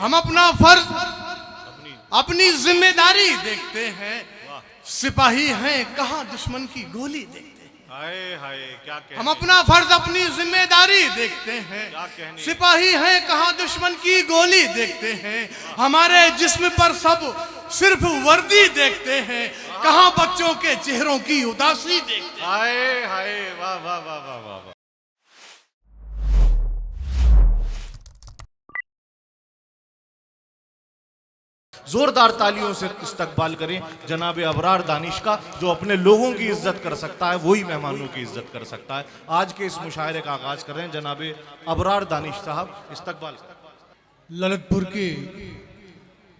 हम अपना फर्ज अपनी जिम्मेदारी देखते हैं। सिपाही हैं कहाँ दुश्मन की गोली देखते हैं। हाय हाय क्या कहने। हम अपना फर्ज अपनी जिम्मेदारी देखते हैं। सिपाही हैं कहाँ दुश्मन की गोली देखते हैं। हमारे जिस्म पर सब सिर्फ वर्दी देखते हैं, कहाँ बच्चों के चेहरों की उदासी देखते हैं। हाय हाय वाह वाह वाह वाह वाह वाह। जोरदार तालियों से इस्तकबाल करें जनाब अबरार दानिश का, जो अपने लोगों की इज्जत कर सकता है वही मेहमानों की इज्जत कर सकता है। आज के इस मुशायरे का आगाज कर रहे हैं जनाब अबरार दानिश साहब, इस्तकबाल करें। ललितपुर की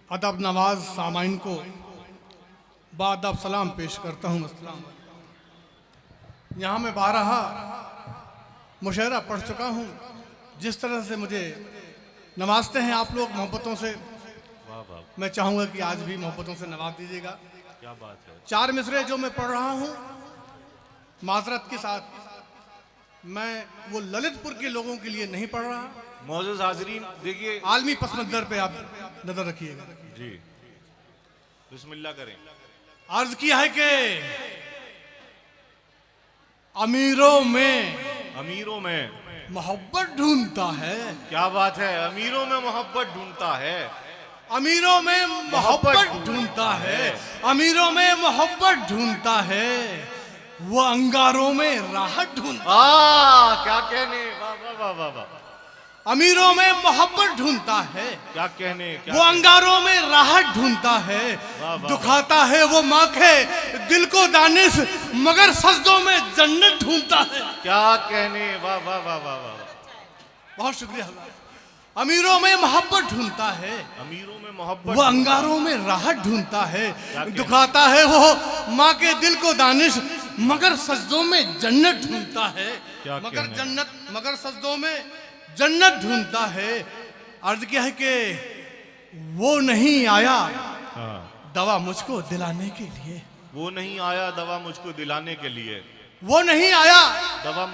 अदब नवाज सामाइन को बादब सलाम पेश करता हूँ। अस्सलाम। यहाँ मैं बारहा मुशायरा पढ़ चुका हूँ। जिस तरह से मुझे नवाजते हैं आप लोग मोहब्बतों से, मैं चाहूँगा कि आज भी मोहब्बतों से नवाज दीजिएगा। क्या बात है। 4 मिसरे जो मैं पढ़ रहा हूँ माजरत के साथ, मैं वो ललितपुर के लोगों के लिए नहीं पढ़ रहा। मौजूद हाजरीन देखिए, आलमी पस मंजर पे आप नजर रखिएगा जी। बिस्मिल्लाह करें। अर्ज किया है कि अमीरों में मोहब्बत ढूंढता है। क्या बात है, अमीरों में मोहब्बत ढूंढता है। अमीरों में मोहब्बत ढूंढता है। अमीरों में मोहब्बत ढूंढता है, वो अंगारों में राहत ढूंढता। क्या कहने, वाह वाह वाह वाह वाह। अमीरों में मोहब्बत ढूंढता है, क्या कहने, क्या वो अंगारों में राहत ढूंढता है। दुखाता है वो माँ के दिल को दानिश, मगर सजदों में जन्नत ढूंढता है। क्या कहने, वाह वाह वाह वाह वाह। बहुत शुक्रिया। अमीरों में मोहब्बत ढूंढता है, अमीरों में मोहब्बत, वो अंगारों में राहत ढूंढता है। दुखाता है वो माँ के दिल को दानिश, मगर सजदों में जन्नत ढूंढता है। मगर सजदों में जन्नत ढूंढता है। अर्ज क्या है कि वो नहीं आया दवा मुझको दिलाने के लिए। वो नहीं आया दवा मुझको दिलाने के लिए। वो नहीं आया दवा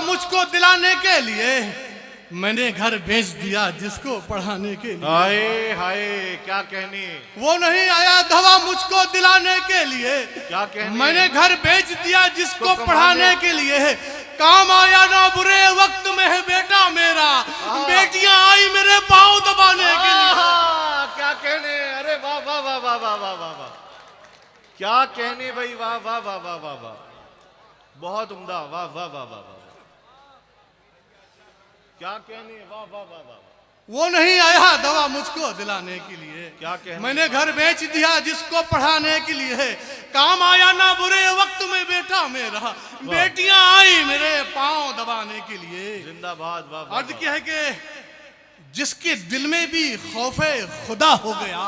मुझको दिलाने के लिए। मैंने घर बेच दिया जिसको पढ़ाने के लिए। हाय हाय क्या कहने। वो नहीं आया दवा मुझको दिलाने के लिए। क्या कहने। मैंने घर बेच दिया जिसको पढ़ाने के लिए। काम आया ना बुरे वक्त में है बेटा मेरा, बेटियां आई मेरे पाँव दबाने के लिए। क्या कहने, अरे वाह वाह वाह वाह वाह वाह वाह वाह। क्या कहने भाई, वाह वाह वाह वाह वाह वाह। बहुत उम्दा, वाह वाह वाह वाह वाह। क्या कहने, वाह वाह वाह वाह। वो नहीं आया दवा मुझको दिलाने के लिए। क्या कहने। मैंने घर बेच दिया जिसको पढ़ाने के लिए। काम आया ना बुरे वक्त में बेटा मेरा, बेटियां आई मेरे पाँव दबाने के लिए। जिंदाबाद, वाह। अर्ज क्या है कि जिसके दिल में भी खौफे खुदा हो गया,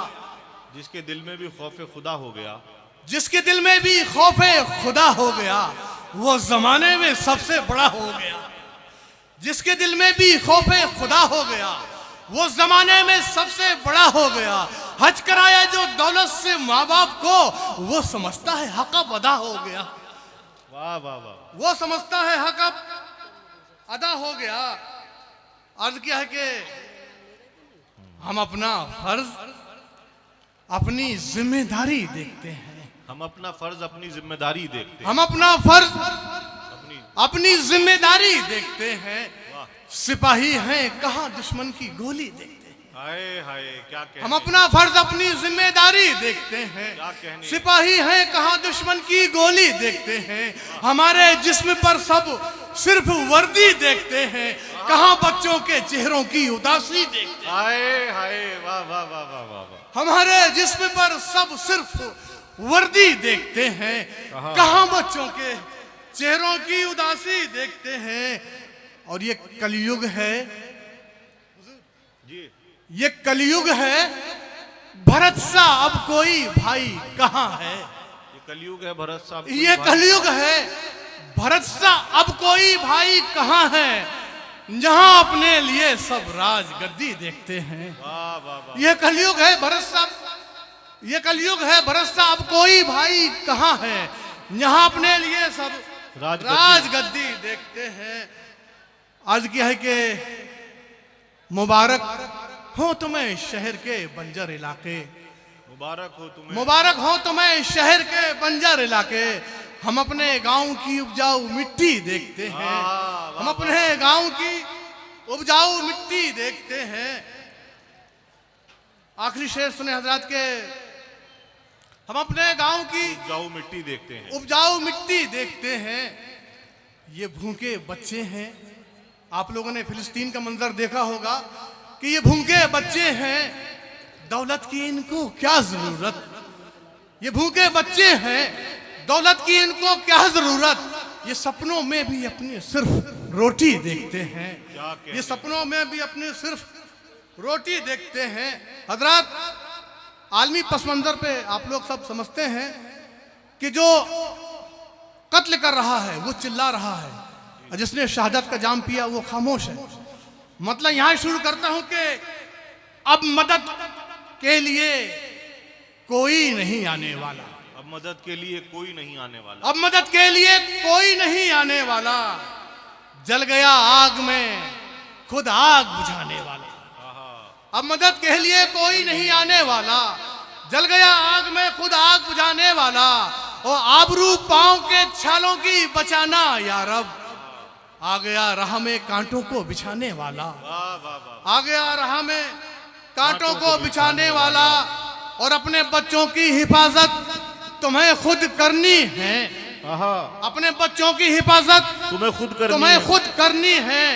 जिसके दिल में भी खौफे खुदा हो गया, जिसके दिल में भी खौफे खुदा हो गया, वो जमाने में सबसे बड़ा हो गया। जिसके दिल में भी खौफे खुदा हो गया, वो जमाने में सबसे बड़ा हो गया। हज कराया जो दौलत से माँ बाप को, वो समझता है हक अब अदा हो गया। वाह वाह वाह। वो समझता है हक अब अदा हो गया। अर्ज क्या है कि हम अपना फर्ज अपनी जिम्मेदारी देखते हैं। हम अपना फर्ज अपनी जिम्मेदारी देखते हैं। हम अपना फर्ज अपनी जिम्मेदारी देखते हैं। सिपाही हैं कहाँ दुश्मन की गोली देखते हैं। हाय हाय क्या कहने। हम अपना फर्ज अपनी जिम्मेदारी देखते हैं। सिपाही हैं कहाँ दुश्मन की गोली देखते हैं। हमारे जिस्म पर सब सिर्फ वर्दी देखते हैं, कहाँ बच्चों के चेहरों की उदासी देखते हैं। हाय हाय वाह वाह वाह वाह वाह। हमारे जिस्म पर सब सिर्फ वर्दी देखते हैं, कहाँ बच्चों के चेहरों की उदासी देखते हैं। और ये कलयुग है जी, ये कलयुग है। भरत सा अब कोई भाई कहाँ है। ये कलयुग है भरत सा। ये कलयुग है भरत सा अब कोई भाई कहाँ है, जहां अपने लिए सब राजगद्दी देखते हैं। वाह वाह वाह। ये कलयुग है भरत सा, ये कलयुग है भरत सा अब कोई भाई कहाँ है, जहां अपने लिए सब राजगद्दी देखते हैं। आज क्या है कि मुबारक हो तुम्हें शहर के बंजर इलाके, मुबारक हो तुम्हें, मुबारक हो तुम्हें शहर के बंजर इलाके। हम अपने गांव की उपजाऊ मिट्टी देखते हैं, हम अपने गांव की उपजाऊ मिट्टी देखते हैं। आखिरी शेर सुने हजरात के, हम अपने गांव की उपजाऊ मिट्टी देखते हैं, उपजाऊ मिट्टी देखते हैं। ये भूखे बच्चे हैं। आप लोगों ने फिलिस्तीन का मंजर देखा होगा कि ये भूखे बच्चे हैं, दौलत की इनको क्या जरूरत। ये भूखे बच्चे हैं, दौलत की इनको क्या जरूरत। ये सपनों में भी अपनी सिर्फ रोटी देखते हैं, ये सपनों में भी अपनी सिर्फ रोटी देखते हैं। हजरत, आलमी पस मंजर पे आप लोग सब समझते हैं कि जो कत्ल कर रहा है वो चिल्ला रहा है, और जिसने शहादत का जाम पिया वो खामोश है। मतलब यहां शुरू करता हूं कि अब मदद के लिए कोई नहीं आने वाला, अब मदद के लिए कोई नहीं आने वाला, अब मदद के लिए कोई नहीं आने वाला। जल गया आग में खुद आग बुझाने वाला, अब मदद के लिए कोई नहीं आने वाला। जल गया आग में खुद आग बुझाने वाला। और आबरू पांव के छालों की बचाना या रब, आ गया राह में कांटों को बिछाने वाला, आ गया राह में कांटों को बिछाने वाला। और अपने बच्चों की हिफाजत तुम्हें खुद करनी है, अपने बच्चों की हिफाजत तुम्हें खुद करनी है।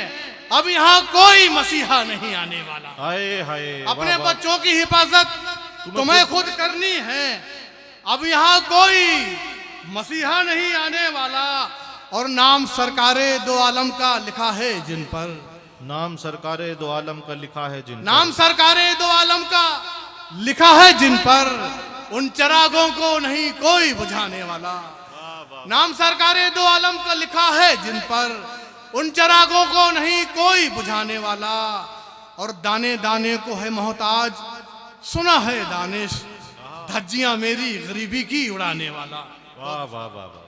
अब यहाँ कोई मसीहा नहीं आने वाला, हाय हाय, अपने बच्चों की हिफाजत तुम्हें खुद करनी है। अब यहाँ कोई मसीहा नहीं आने वाला। और नाम सरकारे दो आलम का लिखा है जिन पर, नाम सरकारे दो आलम का लिखा है जिन, नाम सरकारे दो आलम का लिखा है जिन पर, उन चिरागों को नहीं कोई बुझाने वाला। नाम सरकारे दो आलम का लिखा है जिन पर, उन चिरागों को नहीं कोई बुझाने वाला। और दाने दाने को है मोहताज, सुना है दानिश, धज्जियां मेरी गरीबी की उड़ाने वाला। वाह वाह वाह वाह।